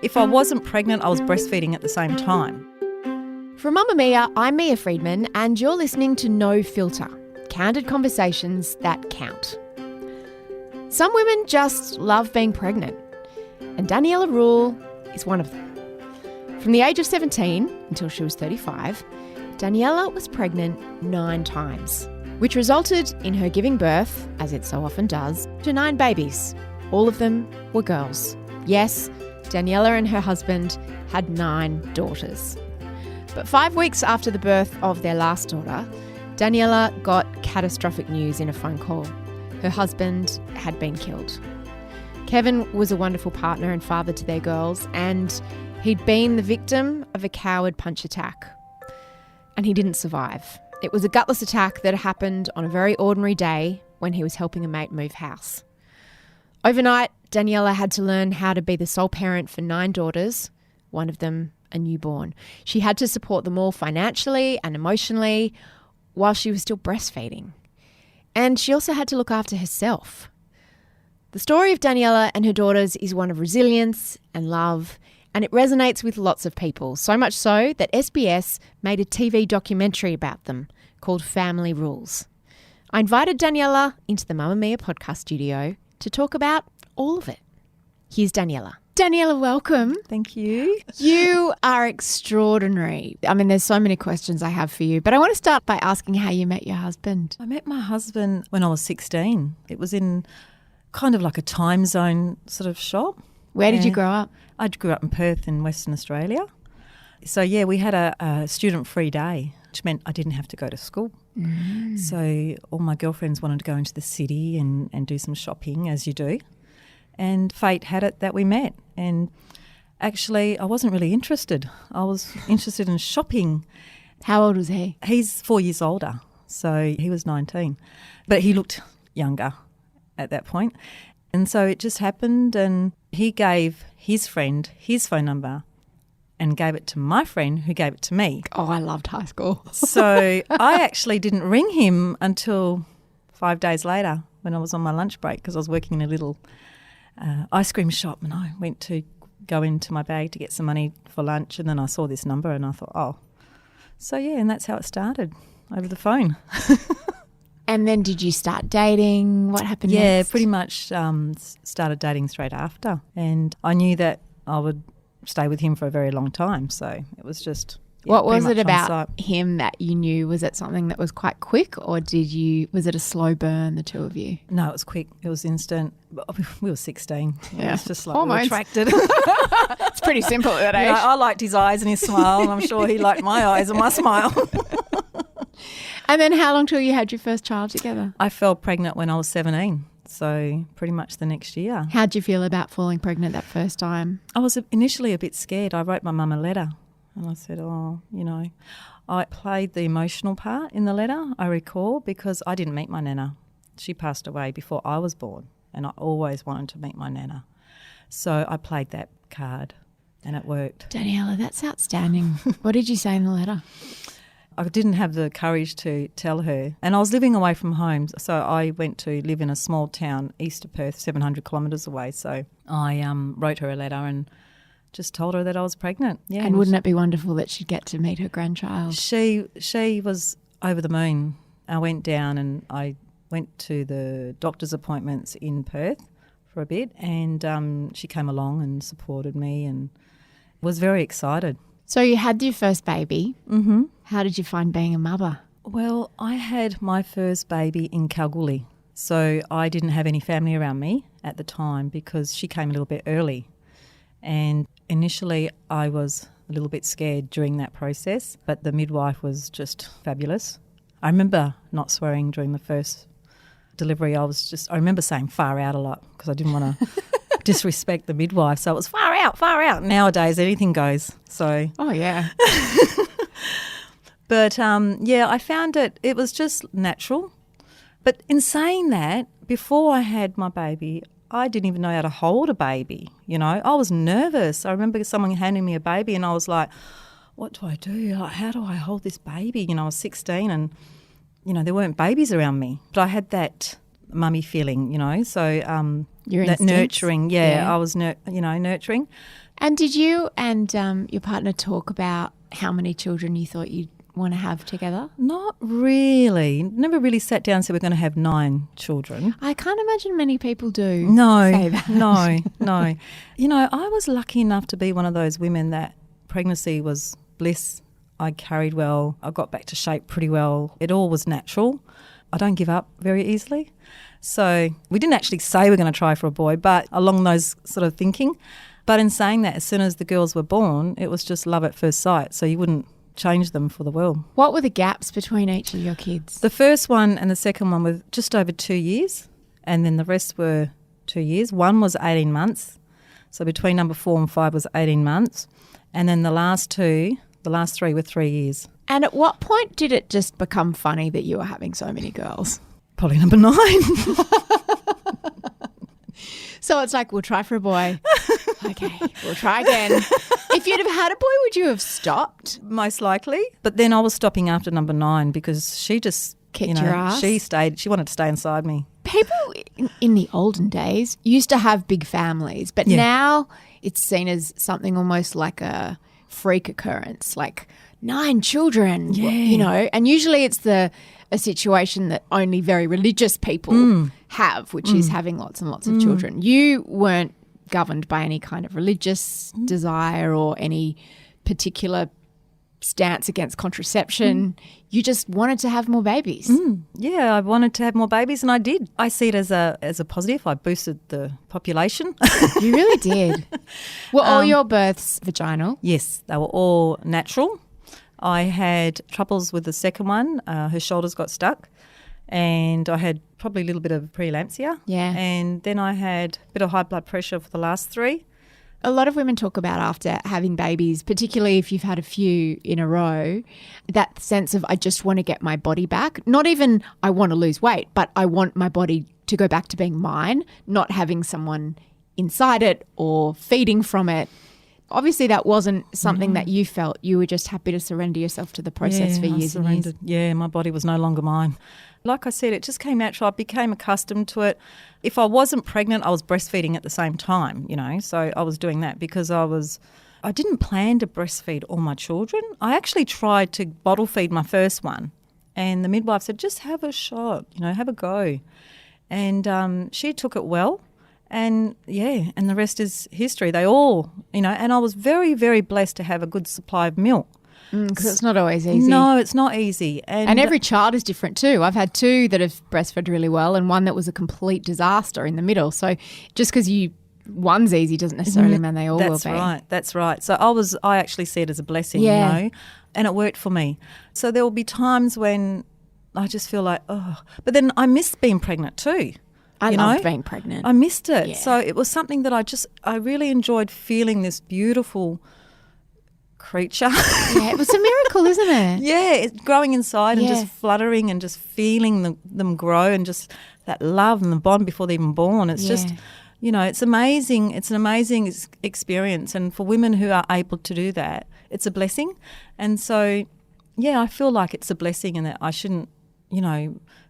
If I wasn't pregnant, I was breastfeeding at the same time. From Mamamia, I'm Mia Friedman, and you're listening to No Filter, candid conversations that count. Some women just love being pregnant, and Daniella Rule is one of them. From the age of 17 until she was 35, Daniella was pregnant 9 times, which resulted in her giving birth, as it so often does, to 9 babies. All of them were girls. Yes, Daniella and her husband had 9 daughters. But 5 weeks after the birth of their last daughter, Daniella got catastrophic news in a phone call. Her husband had been killed. Kevin was a wonderful partner and father to their girls, and he'd been the victim of a coward punch attack. And he didn't survive. It was a gutless attack that happened on a very ordinary day when he was helping a mate move house. Overnight, Daniella had to learn how to be the sole parent for 9 daughters, one of them a newborn. She had to support them all financially and emotionally while she was still breastfeeding. And she also had to look after herself. The story of Daniella and her daughters is one of resilience and love, and it resonates with lots of people, so much so that SBS made a TV documentary about them called Family Rules. I invited Daniella into the Mamamia podcast studio to talk about all of it. Here's Daniella. Daniella, welcome. Thank you. You are extraordinary. I mean, there's so many questions I have for you, but I want to start by asking how you met your husband. I met my husband when I was 16. It was in kind of like a time zone sort of shop. Where did you grow up? I grew up in Perth in Western Australia. So, yeah, we had a student-free day, which meant I didn't have to go to school. So all my girlfriends wanted to go into the city and do some shopping, as you do. And fate had it that we met. And actually, I wasn't really interested. I was interested in shopping. How old was he? He's 4 years older, so he was 19. But he looked younger at that point. And so it just happened, and he gave his friend his phone number and gave it to my friend who gave it to me. Oh, I loved high school. So I actually didn't ring him until 5 days later when I was on my lunch break, because I was working in a little ice cream shop, and I went to go into my bag to get some money for lunch, and then I saw this number and I thought, oh. So, yeah, and that's how it started, over the phone. And then did you start dating? What happened next? Yeah, pretty much started dating straight after. And I knew that I would stay with him for a very long time, so it was just... Yeah, what was it about him that you knew? Was it something that was quite quick, or was it a slow burn, the two of you? No, it was quick. It was instant. We were 16. Yeah. It was just like we were attracted. It's pretty simple at that age. I liked his eyes and his smile, and I'm sure he liked my eyes and my smile. And then how long till you had your first child together? I fell pregnant when I was 17, so pretty much the next year. How'd you feel about falling pregnant that first time? I was initially a bit scared. I wrote my mum a letter. And I said, I played the emotional part in the letter, I recall, because I didn't meet my nana. She passed away before I was born, and I always wanted to meet my nana. So I played that card, and it worked. Daniella, that's outstanding. What did you say in the letter? I didn't have the courage to tell her. And I was living away from home, so I went to live in a small town east of Perth, 700 kilometres away. So I wrote her a letter and just told her that I was pregnant. Yeah, and wouldn't it be wonderful that she'd get to meet her grandchild? She was over the moon. I went down and I went to the doctor's appointments in Perth for a bit, and she came along and supported me and was very excited. So you had your first baby. Mm-hmm. How did you find being a mother? Well, I had my first baby in Kalgoorlie, so I didn't have any family around me at the time because she came a little bit early. And initially I was a little bit scared during that process, but the midwife was just fabulous. I remember not swearing during the first delivery. I remember saying far out a lot because I didn't want to disrespect the midwife. So it was far out, far out. Nowadays anything goes. So oh yeah. But I found it was just natural. But in saying that, before I had my baby, I didn't even know how to hold a baby, I was nervous. I remember someone handing me a baby and I was like, what do I do? Like, how do I hold this baby? I was 16 and, there weren't babies around me. But I had that mummy feeling, So Your that instincts? nurturing. Yeah, I was, nurturing. And did you and your partner talk about how many children you thought you'd want to have together? Not really. Never really sat down and said we're going to have 9 children. I can't imagine many people do No, say that. no. I was lucky enough to be one of those women that pregnancy was bliss. I carried well. I got back to shape pretty well. It all was natural. I don't give up very easily. So we didn't actually say we're going to try for a boy, but along those sort of thinking. But in saying that, as soon as the girls were born, it was just love at first sight. So you wouldn't change them for the world. What were the gaps between each of your kids? The first one and the second one were just over 2 years, and then the rest were 2 years. One was 18 months. So between number 4 and 5 was 18 months. And then the last 3 were 3 years. And at what point did it just become funny that you were having so many girls? Probably number 9. So it's like, we'll try for a boy. Okay, we'll try again. If you'd have had a boy, would you have stopped? Most likely. But then I was stopping after number 9 because she just kicked your ass. She wanted to stay inside me. People in the olden days used to have big families, but now it's seen as something almost like a freak occurrence, like 9 children, and usually it's a situation that only very religious people have, which is having lots and lots of children. You weren't governed by any kind of religious desire or any particular stance against contraception. You just wanted to have more babies. Yeah, I wanted to have more babies, and I did. I see it as a positive. I boosted the population. You really did. Were all your births vaginal? Yes, they were all natural. I had troubles with the second one. Her shoulders got stuck, and I had probably a little bit of preeclampsia. Yeah. And then I had a bit of high blood pressure for the last 3. A lot of women talk about after having babies, particularly if you've had a few in a row, that sense of I just want to get my body back. Not even I want to lose weight, but I want my body to go back to being mine, not having someone inside it or feeding from it. Obviously, that wasn't something that you felt. You were just happy to surrender yourself to the process for years and years. Yeah, my body was no longer mine. Like I said, it just came natural. I became accustomed to it. If I wasn't pregnant, I was breastfeeding at the same time, So I was doing that because I didn't plan to breastfeed all my children. I actually tried to bottle feed my first one, and the midwife said, just have a shot, have a go. And she took it well. And and the rest is history. They all, and I was very, very blessed to have a good supply of milk. Because it's not always easy. No, it's not easy. And every child is different too. I've had 2 that have breastfed really well and one that was a complete disaster in the middle. So just because one's easy doesn't necessarily mean they all will be. That's right. So I actually see it as a blessing, and it worked for me. So there will be times when I just feel like, but then I miss being pregnant too. I loved being pregnant. I missed it. Yeah. So it was something that I really enjoyed, feeling this beautiful creature. Yeah, it was a miracle, isn't it? Yeah, it's growing inside and just fluttering and just feeling them grow, and just that love and the bond before they're even born. It's just, it's amazing. It's an amazing experience. And for women who are able to do that, it's a blessing. And so, I feel like it's a blessing, and that I shouldn't,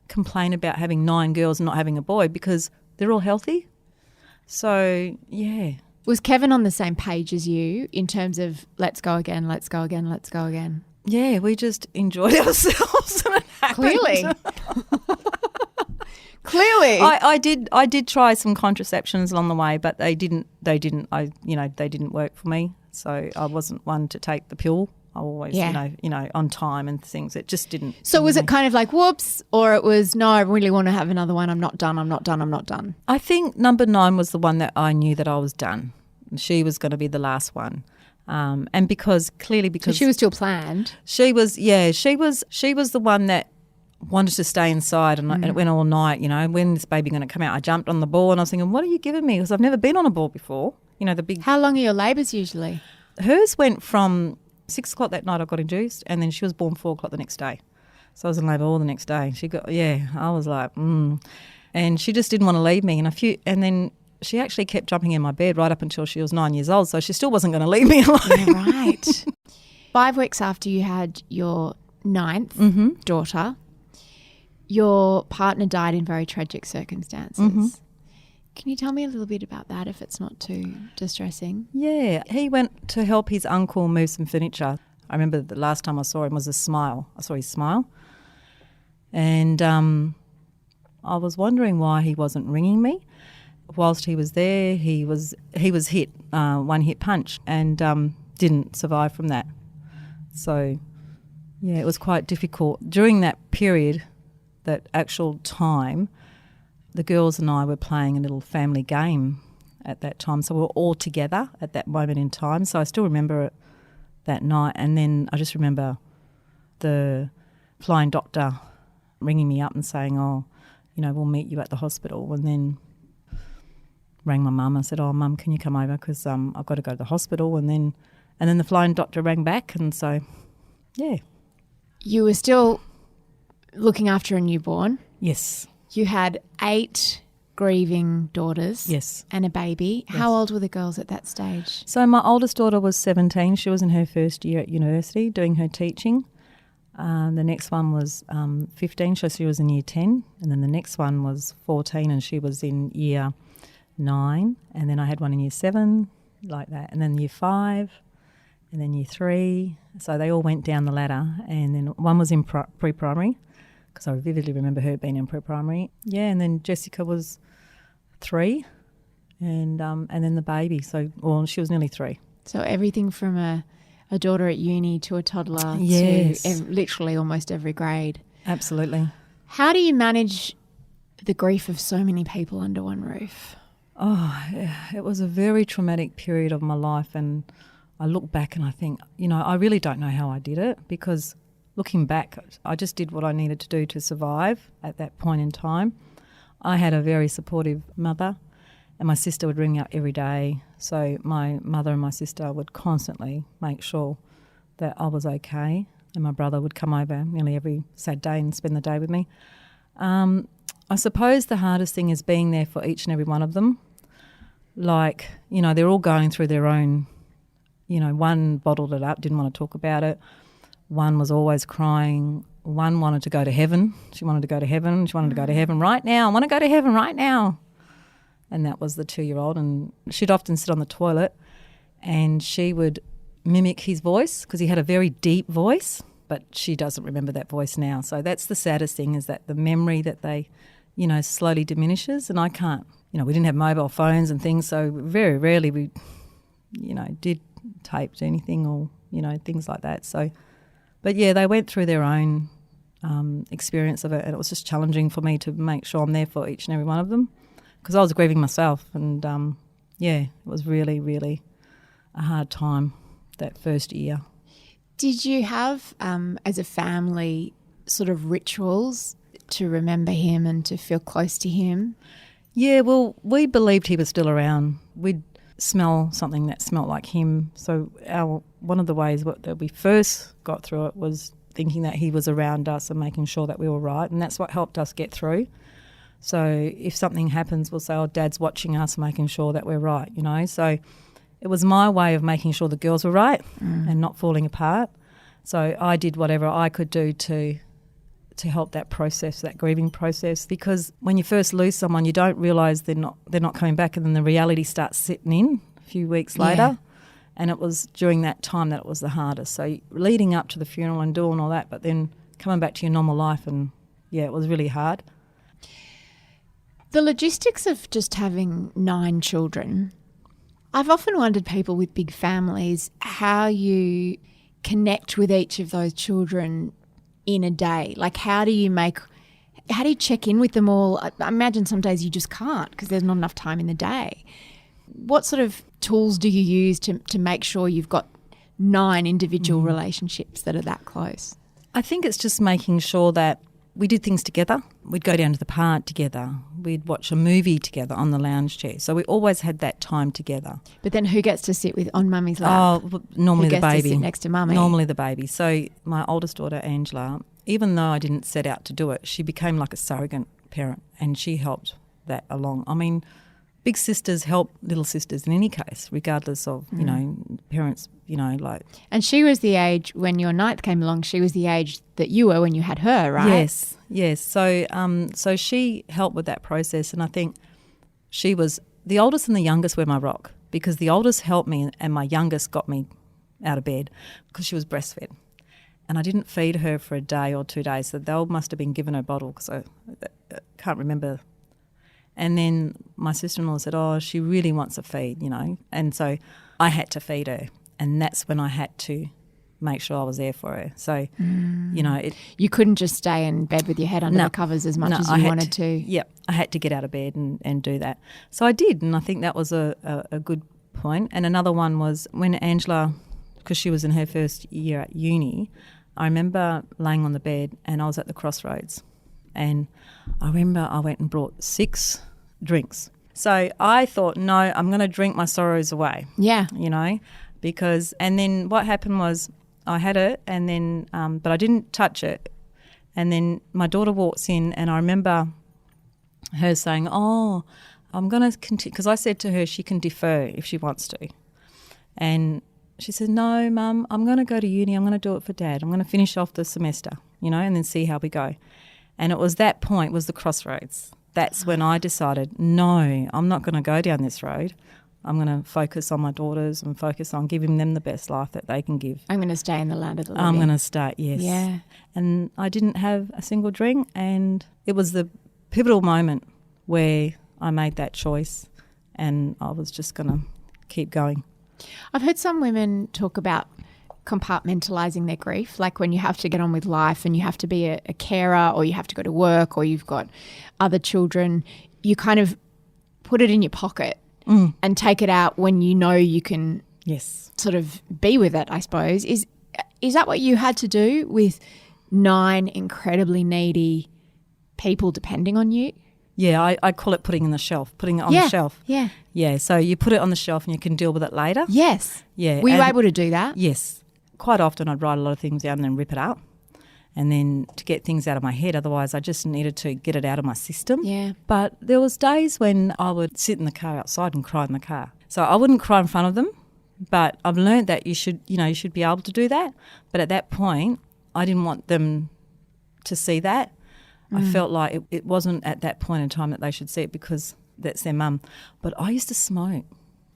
complain about having 9 girls and not having a boy, because they're all healthy. So, Was Kevin on the same page as you in terms of let's go again, let's go again, let's go again? Yeah, we just enjoyed ourselves, and it happened. Clearly. I did try some contraceptions along the way, but they didn't work for me. So I wasn't one to take the pill. I always, on time and things. It just didn't. So was it kind of like, whoops, or it was, no, I really want to have another one. I'm not done. I think number 9 was the one that I knew that I was done. She was going to be the last one. And because so she was still planned. She was the one that wanted to stay inside, and it went all night, when this baby going to come out. I jumped on the ball and I was thinking, what are you giving me? Because I've never been on a ball before. The big. How long are your labours usually? Hers went from 6 o'clock that night I got induced, and then she was born 4 o'clock the next day. So I was in labour all the next day. I was like, and she just didn't want to leave me. And then she actually kept jumping in my bed right up until she was 9 years old. So she still wasn't going to leave me alone. Yeah, right. 5 weeks after you had your 9th daughter, your partner died in very tragic circumstances. Can you tell me a little bit about that if it's not too distressing? Yeah, he went to help his uncle move some furniture. I remember the last time I saw him was a smile. I saw his smile. And I was wondering why he wasn't ringing me. Whilst he was there, he was hit, one-hit punch, and didn't survive from that. So, yeah, it was quite difficult. During that period, that actual time, the girls and I were playing a little family game at that time. So we were all together at that moment in time. So I still remember it that night. And then I just remember the flying doctor ringing me up and saying, oh, you know, we'll meet you at the hospital. And then rang my mum. I said, oh, Mum, can you come over because I've got to go to the hospital. And then the flying doctor rang back. And so, yeah. You were still looking after a newborn. Yes. You had 8 grieving daughters. Yes. And a baby. Yes. How old were the girls at that stage? So my oldest daughter was 17. She was in her first year at university doing her teaching. The next one was 15, so she was in year 10. And then the next one was 14 and she was in year 9. And then I had one in year 7, like that. And then year 5 and then year 3. So they all went down the ladder. And then one was in pre-primary, because I vividly remember her being in pre-primary. Yeah, and then Jessica was 3 and then the baby. So, well, she was nearly 3. So everything from a daughter at uni to a toddler Yes. to literally almost every grade. Absolutely. How do you manage the grief of so many people under one roof? Oh, it was a very traumatic period of my life, and I look back and I think, you know, I really don't know how I did it, because looking back, I just did what I needed to do to survive at that point in time. I had a very supportive mother, and my sister would ring me up every day. So my mother and my sister would constantly make sure that I was okay, and my brother would come over nearly every Saturday and spend the day with me. I suppose the hardest thing is being there for each and every one of them. Like, you know, they're all going through their own, you know, one bottled it up, didn't want to talk about it. One was always crying. One wanted to go to heaven. She wanted to go to heaven. She wanted to go to heaven right now. I want to go to heaven right now. And that was the 2-year-old. And she'd often sit on the toilet and she would mimic his voice, because he had a very deep voice, but she doesn't remember that voice now. So that's the saddest thing, is that the memory that they, you know, slowly diminishes. And I can't, you know, we didn't have mobile phones and things, so very rarely we, you know, did taped anything or, you know, things like that. So, but yeah, they went through their own experience of it, and it was just challenging for me to make sure I'm there for each and every one of them, because I was grieving myself. And yeah, it was really, really a hard time that first year. Did you have, as a family, sort of rituals to remember him and to feel close to him? Yeah, well, we believed he was still around. We'd smell something that smelled like him. So one of the ways that we first got through it was thinking that he was around us and making sure that we were right, and that's what helped us get through. So if something happens, we'll say, oh, Dad's watching us, making sure that we're right, you know. So it was my way of making sure the girls were right and not falling apart. So I did whatever I could do to help that process, that grieving process, because when you first lose someone, you don't realise they're not coming back, and then the reality starts sitting in a few weeks later. And it was during that time that it was the hardest. So leading up to the funeral and doing all that, but then coming back to your normal life, and yeah, it was really hard. The logistics of just having 9 children, I've often wondered, people with big families, how you connect with each of those children in a day. Like, how do you check in with them all? I imagine some days you just can't because there's not enough time in the day. What sort of tools do you use to make sure you've got 9 individual relationships that are that close? I think it's just making sure that we did things together. We'd go down to the park together. We'd watch a movie together on the lounge chair. So we always had that time together. But then who gets to sit on Mummy's lap? Oh, normally the baby. Who gets to sit next to Mummy? Normally the baby. So my oldest daughter, Angela, even though I didn't set out to do it, she became like a surrogate parent, and she helped that along. I mean, big sisters help little sisters in any case, regardless of, you know, parents, you know, like. And she was the age, when your 9th came along, she was the age that you were when you had her, right? Yes. So so she helped with that process, and I think she was the oldest and the youngest were my rock, because the oldest helped me and my youngest got me out of bed because she was breastfed. And I didn't feed her for a day or 2 days, so they must have been given her a bottle because I can't remember. And then my sister-in-law said, oh, she really wants a feed, And so I had to feed her, and that's when I had to make sure I was there for her. So, you couldn't just stay in bed with your head under the covers as much as you wanted to. Yep, I had to get out of bed and do that. So I did, and I think that was a good point. And another one was when Angela, because she was in her first year at uni, I remember laying on the bed and I was at the crossroads, and I remember I went and brought 6 drinks. So I thought, no, I'm going to drink my sorrows away. Yeah. Because, and then what happened was I had it, and then, but I didn't touch it. And then my daughter walks in, and I remember her saying, oh, I'm going to continue, because I said to her she can defer if she wants to. And she said, no, Mum, I'm going to go to uni. I'm going to do it for Dad. I'm going to finish off the semester, and then see how we go. And it was that point, was the crossroads. That's when I decided, no, I'm not going to go down this road. I'm going to focus on my daughters and focus on giving them the best life that they can give. I'm going to stay in the land of the living. I'm going to start, yes. Yeah. And I didn't have a single drink, and it was the pivotal moment where I made that choice, and I was just going to keep going. I've heard some women talk about compartmentalising their grief, like when you have to get on with life and you have to be a carer, or you have to go to work, or you've got other children, you kind of put it in your pocket and take it out when you know you can sort of be with it, I suppose. Is that what you had to do with 9 incredibly needy people depending on you? Yeah, I call it putting it on the shelf. Yeah. Yeah, so you put it on the shelf and you can deal with it later. Yes. Yeah. Were you able to do that? Yes. Quite often I'd write a lot of things down and then rip it up, and then to get things out of my head. Otherwise I just needed to get it out of my system. Yeah. But there was days when I would sit in the car outside and cry in the car. So I wouldn't cry in front of them, but I've learned that you should be able to do that. But at that point I didn't want them to see that. I felt like it wasn't at that point in time that they should see it because that's their mum. But I used to smoke.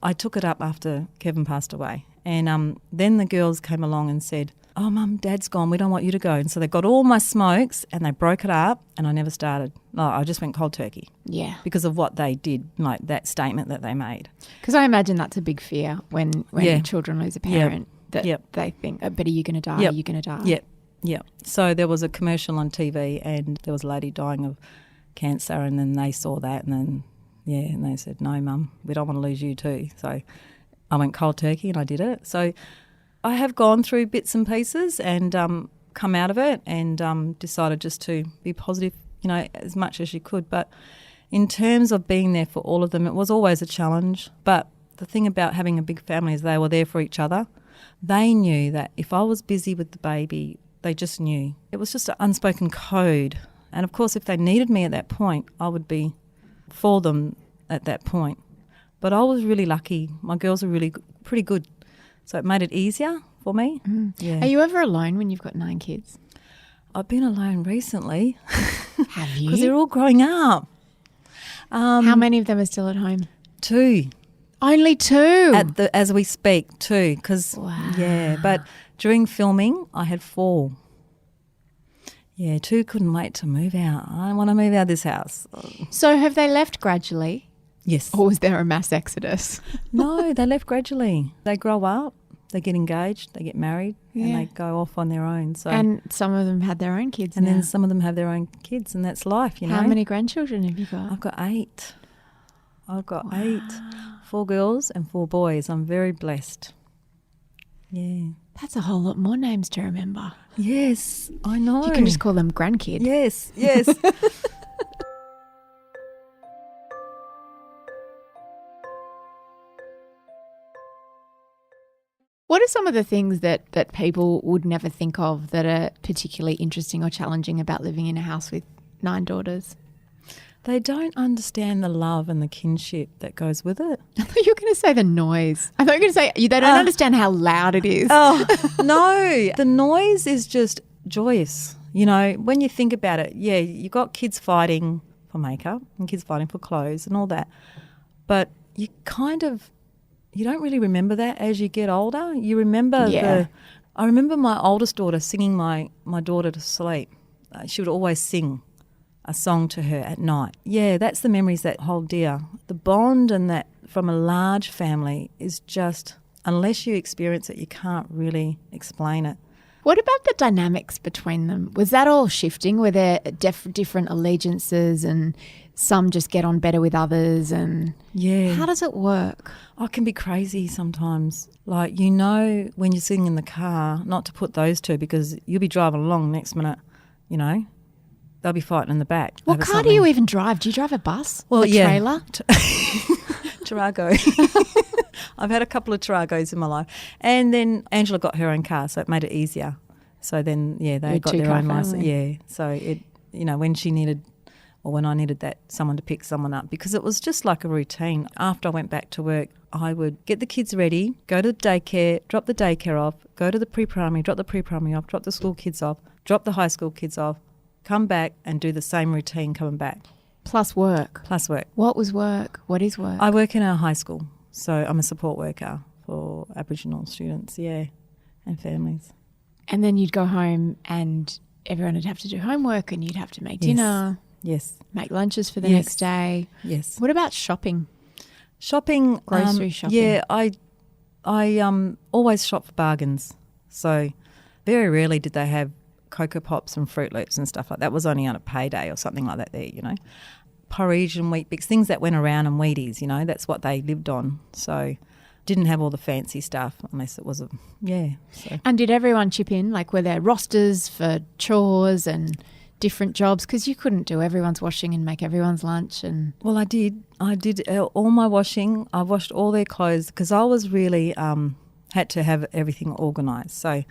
I took it up after Kevin passed away. And then the girls came along and said, oh, Mum, Dad's gone. We don't want you to go. And so they got all my smokes and they broke it up, and I never started. No, I just went cold turkey. Yeah. Because of what they did, like that statement that they made. Because I imagine that's a big fear when children lose a parent, that they think, oh, but are you going to die? Are you going to die? Yep. Yeah. So there was a commercial on TV, and there was a lady dying of cancer, and then they saw that, and then, and they said, no, Mum, we don't want to lose you too. So I went cold turkey and I did it. So I have gone through bits and pieces and come out of it and decided just to be positive, as much as you could. But in terms of being there for all of them, it was always a challenge. But the thing about having a big family is they were there for each other. They knew that if I was busy with the baby, they just knew. It was just an unspoken code. And, of course, if they needed me at that point, I would be for them at that point. But I was really lucky. My girls are really pretty good. So it made it easier for me. Yeah. Are you ever alone when you've got 9 kids? I've been alone recently. Have you? Because they're all growing up. How many of them are still at home? 2. Only 2? As we speak, 2. Wow. Yeah, but during filming, I had 4. Yeah, 2 couldn't wait to move out. I want to move out of this house. So have they left gradually? Yes. Or was there a mass exodus? No, they left gradually. They grow up, they get engaged, they get married, and they go off on their own. So, and some of them had their own kids and then some of them have their own kids, and that's life, How many grandchildren have you got? I've got 8. 8. 4 girls and 4 boys. I'm very blessed. Yeah. That's a whole lot more names to remember. Yes, I know. You can just call them grandkid. Yes. What are some of the things that people would never think of that are particularly interesting or challenging about living in a house with 9 daughters? They don't understand the love and the kinship that goes with it. I thought you were going to say the noise. I thought you were going to say they don't understand how loud it is. Oh, no. The noise is just joyous. When you think about it, you got kids fighting for makeup and kids fighting for clothes and all that. But you don't really remember that as you get older. You remember I remember my oldest daughter singing my daughter to sleep. She would always sing a song to her at night. Yeah, that's the memories that hold dear. The bond and that from a large family is just, unless you experience it, you can't really explain it. What about the dynamics between them? Was that all shifting? Were there different allegiances and some just get on better with others? And how does it work? Oh, it can be crazy sometimes. Like, you know, when you're sitting in the car, not to put those two because you'll be driving along next minute, you know, they'll be fighting in the back. What car do you even drive? Do you drive a bus? Well, a trailer? Tarago. I've had a couple of Taragos in my life. And then Angela got her own car, so it made it easier. So then, they got their own license. Yeah. So it, when she needed, or when I needed someone to pick someone up, because it was just like a routine. After I went back to work, I would get the kids ready, go to the daycare, drop the daycare off, go to the pre-primary, drop the pre-primary off, drop the school kids off, drop the high school kids off, come back and do the same routine coming back. Plus work. What was work? What is work? I work in a high school, so I'm a support worker for Aboriginal students, and families. And then you'd go home and everyone would have to do homework and you'd have to make dinner. Yes. Make lunches for the next day. Yes. What about shopping? Grocery shopping. Yeah, I always shop for bargains. So very rarely did they have Cocoa Pops and Fruit Loops and stuff like that. It was only on a payday or something like that there, Porridge and Wheat Bix, things that went around, and Wheaties, that's what they lived on. So didn't have all the fancy stuff unless it was So. And did everyone chip in? Like, were there rosters for chores and different jobs? Because you couldn't do everyone's washing and make everyone's lunch. And well, I did all my washing. I washed all their clothes because I was really had to have everything organised. So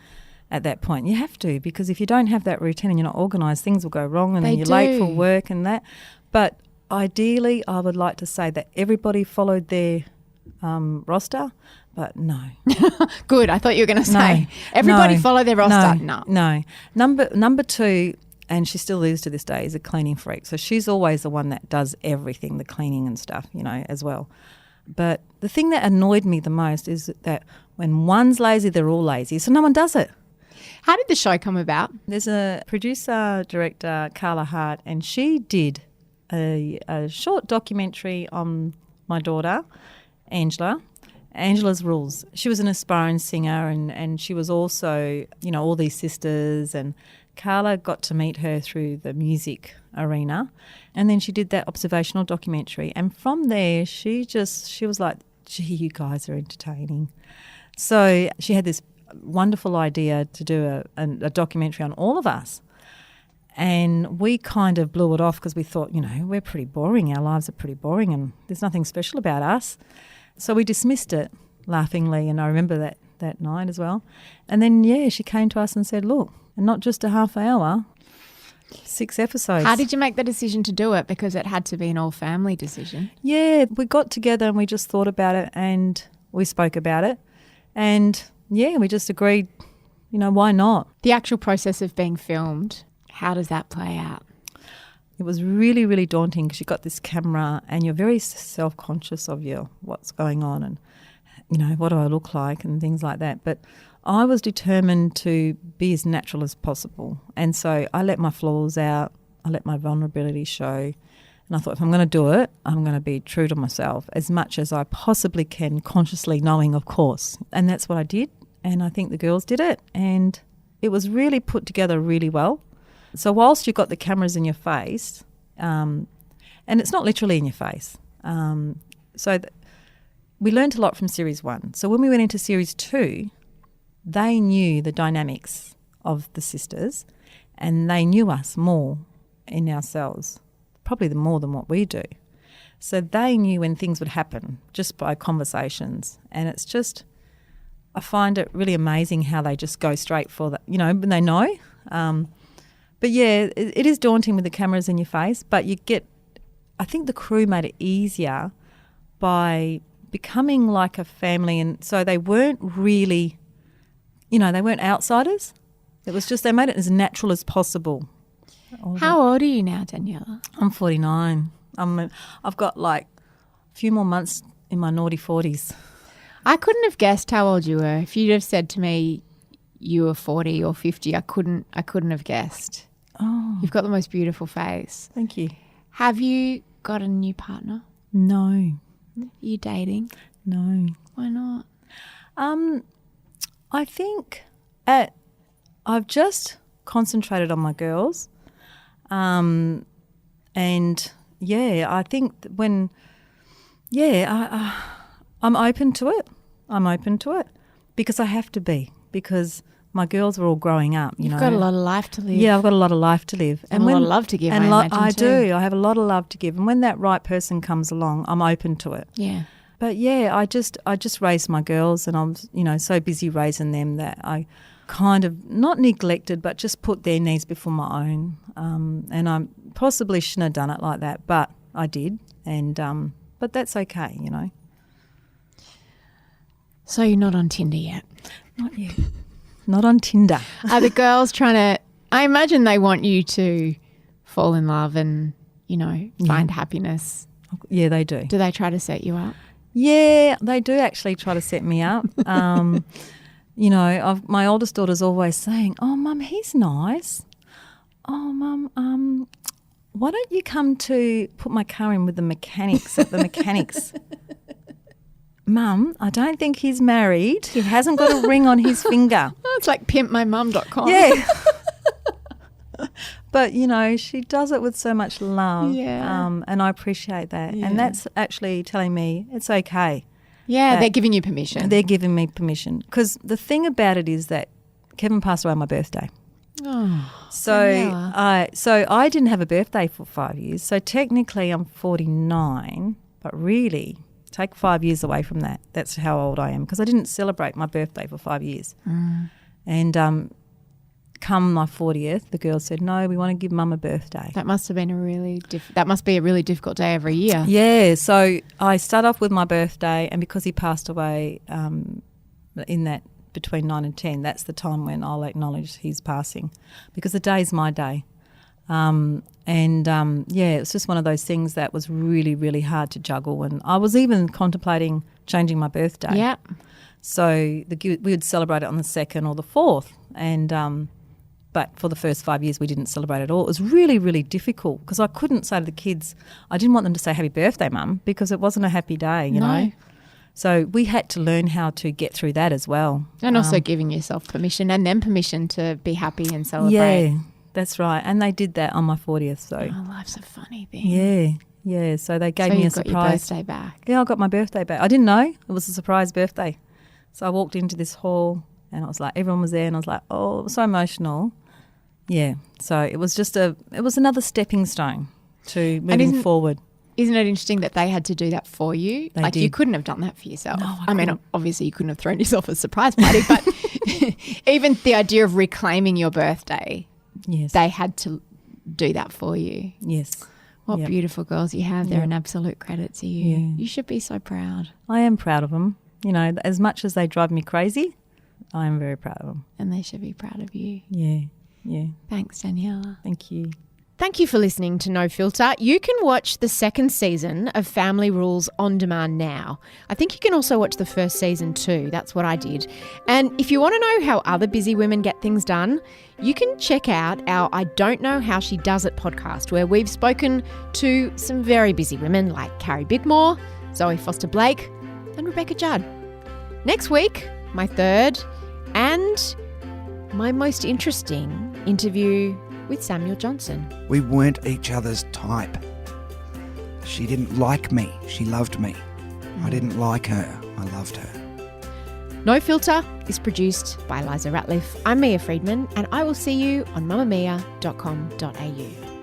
at that point you have to, because if you don't have that routine and you're not organised, things will go wrong and then you're late for work and that. But ideally I would like to say that everybody followed their roster, but no. Good. I thought you were going to say everybody follow their roster. No. Number two, and she still is to this day, is a cleaning freak. So she's always the one that does everything, the cleaning and stuff, as well. But the thing that annoyed me the most is that when one's lazy, they're all lazy. So no one does it. How did the show come about? There's a producer, director, Carla Hart, and she did a short documentary on my daughter, Angela's Rules. She was an aspiring singer and she was also, all these sisters, and Carla got to meet her through the music arena, and then she did that observational documentary, and from there she was like, gee, you guys are entertaining. So she had this wonderful idea to do a documentary on all of us. And we kind of blew it off because we thought, we're pretty boring. Our lives are pretty boring and there's nothing special about us. So we dismissed it laughingly, and I remember that night as well. And then, she came to us and said, look, and not just a half hour, 6 episodes. How did you make the decision to do it? Because it had to be an all-family decision. Yeah, we got together and we just thought about it and we spoke about it. And, we just agreed, why not? The actual process of being filmed, how does that play out? It was really, really daunting because you've got this camera and you're very self-conscious of what's going on and, what do I look like and things like that. But I was determined to be as natural as possible. And so I let my flaws out, I let my vulnerability show. And I thought, if I'm going to do it, I'm going to be true to myself as much as I possibly can, consciously knowing, of course. And that's what I did. And I think the girls did it. And it was really put together really well. So whilst you've got the cameras in your face, and it's not literally in your face, we learned a lot from Series 1. So when we went into Series 2, they knew the dynamics of the sisters and they knew us more in ourselves, probably more than what we do. So they knew when things would happen just by conversations. And it's just, I find it really amazing how they just go straight for that, when they know. But it is daunting with the cameras in your face, but I think the crew made it easier by becoming like a family, and so they weren't really, they weren't outsiders. It was just, they made it as natural as possible. How old are you now, Daniella? I'm 49. I've got like few more months in my naughty 40s. I couldn't have guessed how old you were. If you'd have said to me you were 40 or 50, I couldn't have guessed. Oh, You've got the most beautiful face. thank you. Have you got a new partner? No, Are you dating? no. Why not? I think I've just concentrated on my girls. And, I think that I'm open to it. I'm open to it because I have to be, because my girls are all growing up, You've got a lot of life to live. Yeah, I've got a lot of life to live. And a lot of love to give, I imagine, I too. do. I have a lot of love to give. And when that right person comes along, I'm open to it. Yeah. But, I just raised my girls, and I'm, so busy raising them that I kind of not neglected but just put their needs before my own. And I possibly shouldn't have done it like that, but I did. And but that's okay, So you're not on Tinder yet? Not yet. Not on Tinder. Are the girls trying to – I imagine they want you to fall in love and, find happiness. Yeah, they do. Do they try to set you up? Yeah, they do actually try to set me up. My oldest daughter's always saying, "Oh, Mum, he's nice. Oh, Mum, why don't you come to put my car in with the mechanics at the mechanics?" Mum, I don't think he's married. He hasn't got a ring on his finger. Oh, it's like pimpmymum.com. Yeah. But, she does it with so much love. Yeah. And I appreciate that. Yeah. And that's actually telling me it's okay. Yeah, they're giving you permission. They're giving me permission. Because the thing about it is that Kevin passed away on my birthday. Oh, So I didn't have a birthday for 5 years. So technically I'm 49, but really take 5 years away from that. That's how old I am, because I didn't celebrate my birthday for 5 years. And come my 40th, the girls said, "No, we want to give Mum a birthday." That must have been that must be a really difficult day every year. Yeah, so I start off with my birthday, and because he passed away in that between 9 and 10, that's the time when I'll acknowledge his passing, because the day's my day. It's just one of those things that was really, really hard to juggle. And I was even contemplating changing my birthday. Yeah. So we would celebrate it on the 2nd or the 4th. And but for the first 5 years we didn't celebrate at all. It was really, really difficult because I couldn't say to the kids, I didn't want them to say happy birthday, Mum, because it wasn't a happy day, you know. So we had to learn how to get through that as well. And also giving yourself permission and them permission to be happy and celebrate. Yeah, that's right. And they did that on my 40th. So life's a funny thing. Yeah. So they gave me a surprise. You got your birthday back. Yeah, I got my birthday back. I didn't know. It was a surprise birthday. So I walked into this hall and I was like, everyone was there and I was like, oh, it was so emotional. Yeah. So it was another stepping stone to moving forward. Isn't it interesting that they had to do that for you? They did. You couldn't have done that for yourself. No, I mean, obviously you couldn't have thrown yourself a surprise party, but even the idea of reclaiming your birthday, yes, they had to do that for you. Yes. What beautiful girls you have. They're an absolute credit to you. Yeah. You should be so proud. I am proud of them. You know, as much as they drive me crazy, I am very proud of them. And they should be proud of you. Yeah. Thanks, Daniella. Thank you. Thank you for listening to No Filter. You can watch the second season of Family Rules on demand now. I think you can also watch the first season too. That's what I did. And if you want to know how other busy women get things done, you can check out our I Don't Know How She Does It podcast, where we've spoken to some very busy women like Carrie Bigmore, Zoe Foster-Blake and Rebecca Judd. Next week, my third and my most interesting interview with Samuel Johnson. We weren't each other's type. She didn't like me. She loved me. I didn't like her. I loved her. No Filter is produced by Liza Ratliff. I'm Mia Friedman, and I will see you on mamamia.com.au.